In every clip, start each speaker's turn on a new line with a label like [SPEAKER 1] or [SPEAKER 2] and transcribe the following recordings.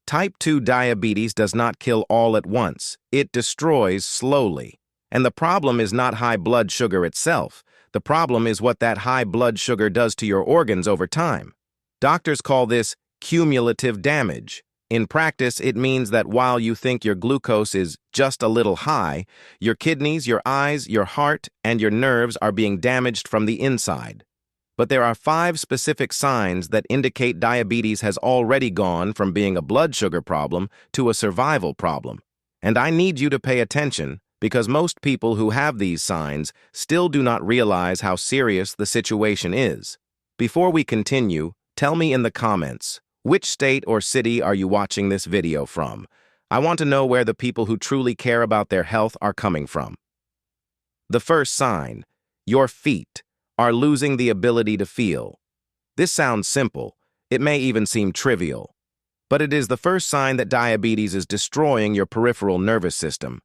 [SPEAKER 1] Type 2 diabetes does not kill all at once. It destroys slowly. And the problem is not high blood sugar itself. The problem is what that high blood sugar does to your organs over time. Doctors call this cumulative damage. In practice, it means that while you think your glucose is just a little high, your kidneys, your eyes, your heart, and your nerves are being damaged from the inside. But there are 5 specific signs that indicate diabetes has already gone from being a blood sugar problem to a survival problem. And I need you to pay attention because most people who have these signs still do not realize how serious the situation is. Before we continue, tell me in the comments, which state or city are you watching this video from? I want to know where the people who truly care about their health are coming from. The first sign, your feet are losing the ability to feel. This sounds simple. It may even seem trivial. But it is the first sign that diabetes is destroying your peripheral nervous system.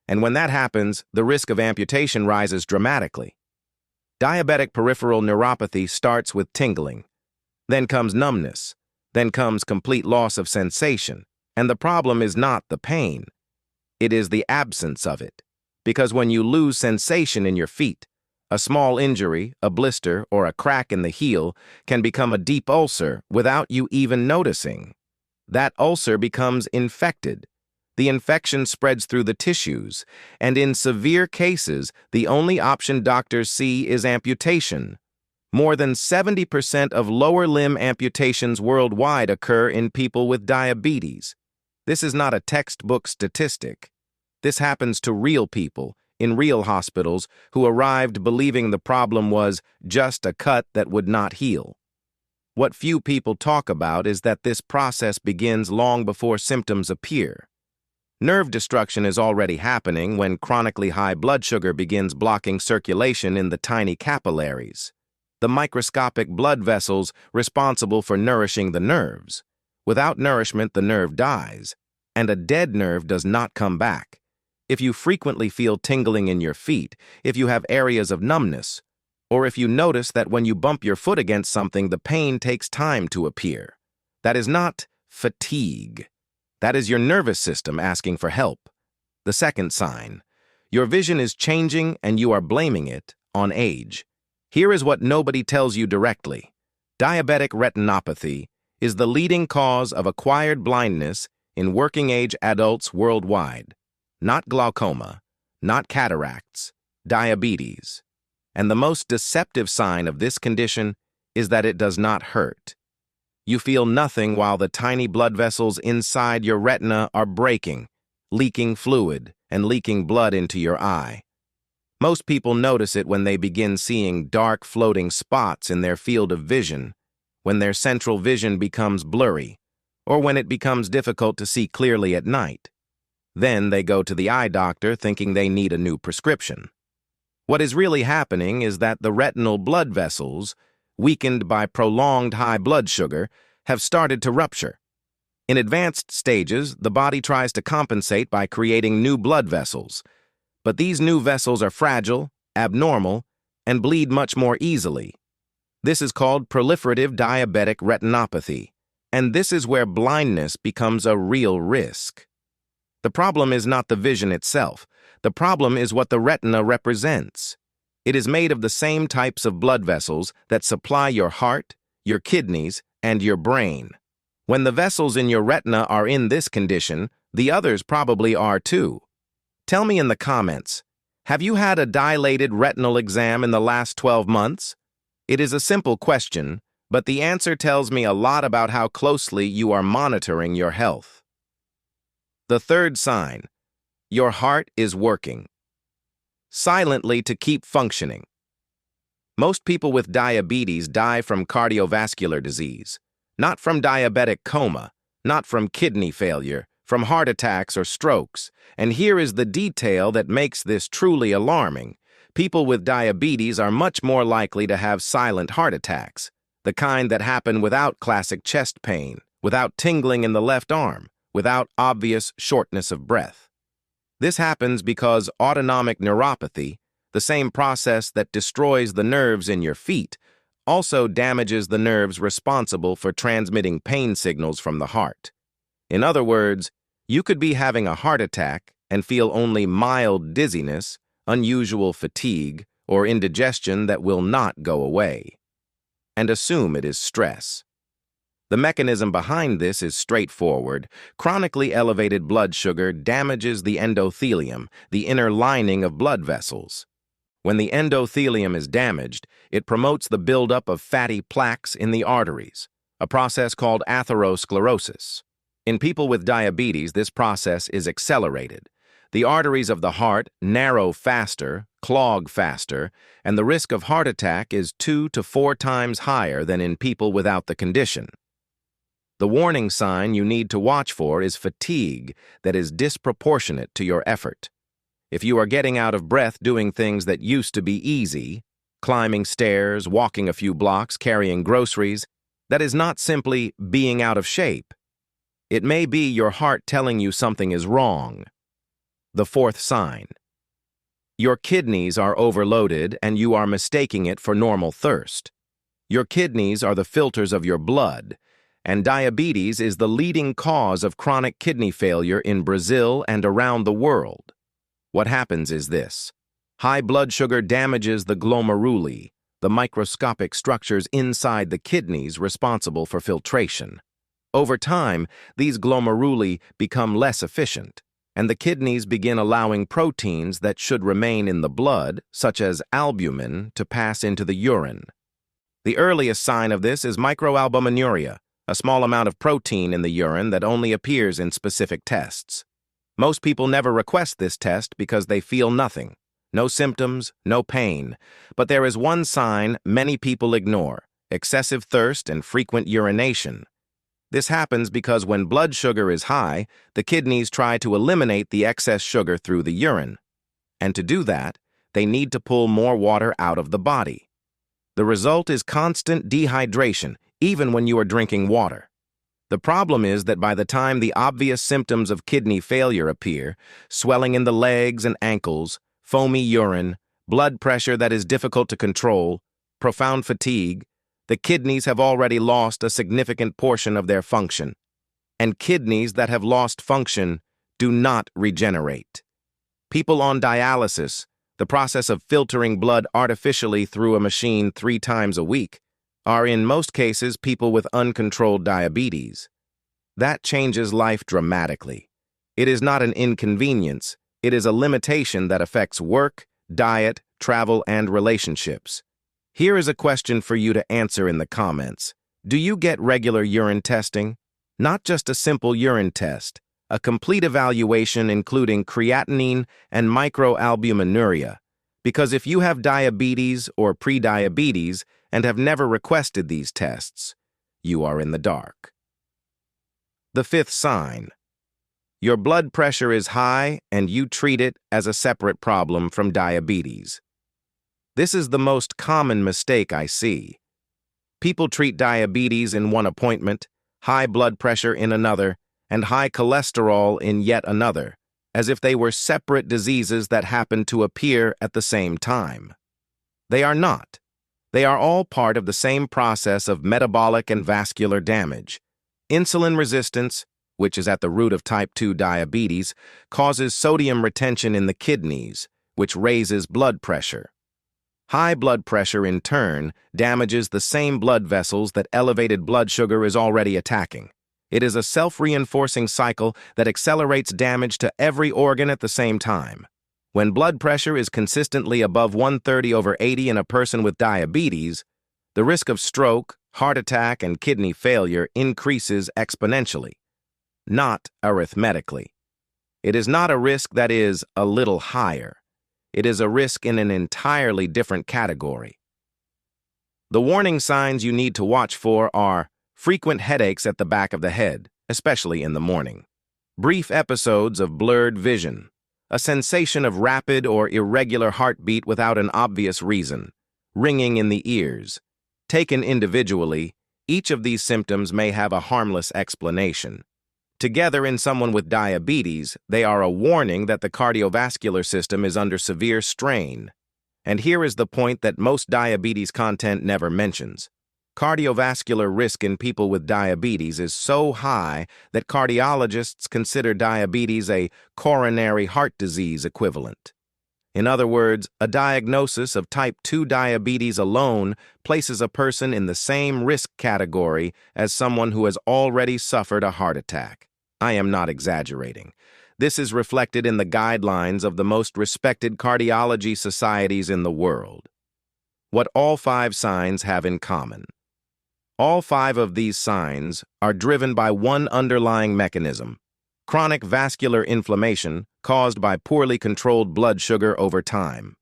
[SPEAKER 1] And when that happens, the risk of amputation rises dramatically. Diabetic peripheral neuropathy starts with tingling. Then comes numbness. Then comes complete loss of sensation. And the problem is not the pain. It is the absence of it. Because when you lose sensation in your feet, a small injury, a blister, or a crack in the heel can become a deep ulcer without you even noticing. That ulcer becomes infected. The infection spreads through the tissues, and in severe cases, the only option doctors see is amputation. More than 70% of lower limb amputations worldwide occur in people with diabetes. This is not a textbook statistic. This happens to real people, in real hospitals, who arrived believing the problem was just a cut that would not heal. What few people talk about is that this process begins long before symptoms appear. Nerve destruction is already happening when chronically high blood sugar begins blocking circulation in the tiny capillaries, the microscopic blood vessels responsible for nourishing the nerves. Without nourishment, the nerve dies, and a dead nerve does not come back. If you frequently feel tingling in your feet, if you have areas of numbness, or if you notice that when you bump your foot against something, the pain takes time to appear, that is not fatigue. That is your nervous system asking for help. The second sign, your vision is changing and you are blaming it on age. Here is what nobody tells you directly. Diabetic retinopathy is the leading cause of acquired blindness in working-age adults worldwide. Not glaucoma, not cataracts, diabetes. And the most deceptive sign of this condition is that it does not hurt. You feel nothing while the tiny blood vessels inside your retina are breaking, leaking fluid, and leaking blood into your eye. Most people notice it when they begin seeing dark floating spots in their field of vision, when their central vision becomes blurry, or when it becomes difficult to see clearly at night. Then they go to the eye doctor thinking they need a new prescription. What is really happening is that the retinal blood vessels, weakened by prolonged high blood sugar, have started to rupture. In advanced stages, the body tries to compensate by creating new blood vessels. But these new vessels are fragile, abnormal, and bleed much more easily. This is called proliferative diabetic retinopathy, and this is where blindness becomes a real risk. The problem is not the vision itself. The problem is what the retina represents. It is made of the same types of blood vessels that supply your heart, your kidneys, and your brain. When the vessels in your retina are in this condition, the others probably are too. Tell me in the comments, have you had a dilated retinal exam in the last 12 months? It is a simple question, but the answer tells me a lot about how closely you are monitoring your health. The third sign, your heart is working silently to keep functioning. Most people with diabetes die from cardiovascular disease, not from diabetic coma, not from kidney failure, from heart attacks or strokes. And here is the detail that makes this truly alarming. People with diabetes are much more likely to have silent heart attacks, the kind that happen without classic chest pain, without tingling in the left arm, without obvious shortness of breath. This happens because autonomic neuropathy, the same process that destroys the nerves in your feet, also damages the nerves responsible for transmitting pain signals from the heart. In other words, you could be having a heart attack and feel only mild dizziness, unusual fatigue, or indigestion that will not go away, and assume it is stress. The mechanism behind this is straightforward. Chronically elevated blood sugar damages the endothelium, the inner lining of blood vessels. When the endothelium is damaged, it promotes the buildup of fatty plaques in the arteries, a process called atherosclerosis. In people with diabetes, this process is accelerated. The arteries of the heart narrow faster, clog faster, and the risk of heart attack is 2 to 4 times higher than in people without the condition. The warning sign you need to watch for is fatigue that is disproportionate to your effort. If you are getting out of breath doing things that used to be easy, climbing stairs, walking a few blocks, carrying groceries, that is not simply being out of shape. It may be your heart telling you something is wrong. The fourth sign. Your kidneys are overloaded and you are mistaking it for normal thirst. Your kidneys are the filters of your blood, and diabetes is the leading cause of chronic kidney failure in Brazil and around the world. What happens is this. High blood sugar damages the glomeruli, the microscopic structures inside the kidneys responsible for filtration. Over time, these glomeruli become less efficient, and the kidneys begin allowing proteins that should remain in the blood, such as albumin, to pass into the urine. The earliest sign of this is microalbuminuria, a small amount of protein in the urine that only appears in specific tests. Most people never request this test because they feel nothing, no symptoms, no pain, but there is one sign many people ignore: excessive thirst and frequent urination. This happens because when blood sugar is high, the kidneys try to eliminate the excess sugar through the urine. And to do that, they need to pull more water out of the body. The result is constant dehydration, even when you are drinking water. The problem is that by the time the obvious symptoms of kidney failure appear, swelling in the legs and ankles, foamy urine, blood pressure that is difficult to control, profound fatigue, the kidneys have already lost a significant portion of their function. And kidneys that have lost function do not regenerate. People on dialysis, the process of filtering blood artificially through a machine 3 times a week, are in most cases people with uncontrolled diabetes. That changes life dramatically. It is not an inconvenience, it is a limitation that affects work, diet, travel, and relationships. Here is a question for you to answer in the comments. Do you get regular urine testing? Not just a simple urine test, a complete evaluation including creatinine and microalbuminuria. Because if you have diabetes or prediabetes and have never requested these tests, you are in the dark. The fifth sign. Your blood pressure is high and you treat it as a separate problem from diabetes. This is the most common mistake I see. People treat diabetes in one appointment, high blood pressure in another, and high cholesterol in yet another, as if they were separate diseases that happen to appear at the same time. They are not. They are all part of the same process of metabolic and vascular damage. Insulin resistance, which is at the root of type 2 diabetes, causes sodium retention in the kidneys, which raises blood pressure. High blood pressure, in turn, damages the same blood vessels that elevated blood sugar is already attacking. It is a self-reinforcing cycle that accelerates damage to every organ at the same time. When blood pressure is consistently above 130/80 in a person with diabetes, the risk of stroke, heart attack, and kidney failure increases exponentially, not arithmetically. It is not a risk that is a little higher. It is a risk in an entirely different category. The warning signs you need to watch for are frequent headaches at the back of the head, especially in the morning, brief episodes of blurred vision, a sensation of rapid or irregular heartbeat without an obvious reason, ringing in the ears. Taken individually, each of these symptoms may have a harmless explanation. Together, in someone with diabetes, they are a warning that the cardiovascular system is under severe strain. And here is the point that most diabetes content never mentions. Cardiovascular risk in people with diabetes is so high that cardiologists consider diabetes a coronary heart disease equivalent. In other words, a diagnosis of type 2 diabetes alone places a person in the same risk category as someone who has already suffered a heart attack. I am not exaggerating. This is reflected in the guidelines of the most respected cardiology societies in the world. What all 5 signs have in common. All 5 of these signs are driven by one underlying mechanism: chronic vascular inflammation caused by poorly controlled blood sugar over time.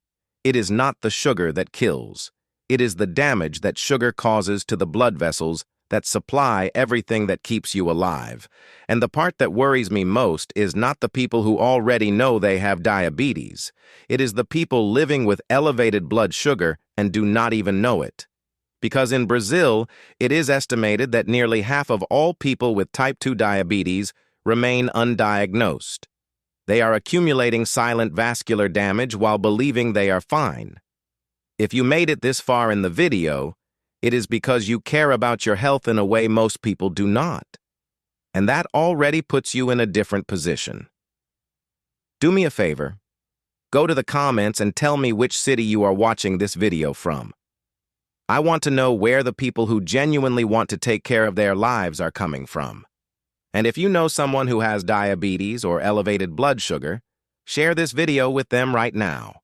[SPEAKER 1] It is not the sugar that kills. It is the damage that sugar causes to the blood vessels that supply everything that keeps you alive. And the part that worries me most is not the people who already know they have diabetes. It is the people living with elevated blood sugar and do not even know it. Because in Brazil, it is estimated that nearly half of all people with type 2 diabetes remain undiagnosed. They are accumulating silent vascular damage while believing they are fine. If you made it this far in the video, it is because you care about your health in a way most people do not. And that already puts you in a different position. Do me a favor. Go to the comments and tell me which city you are watching this video from. I want to know where the people who genuinely want to take care of their lives are coming from. And if you know someone who has diabetes or elevated blood sugar, share this video with them right now.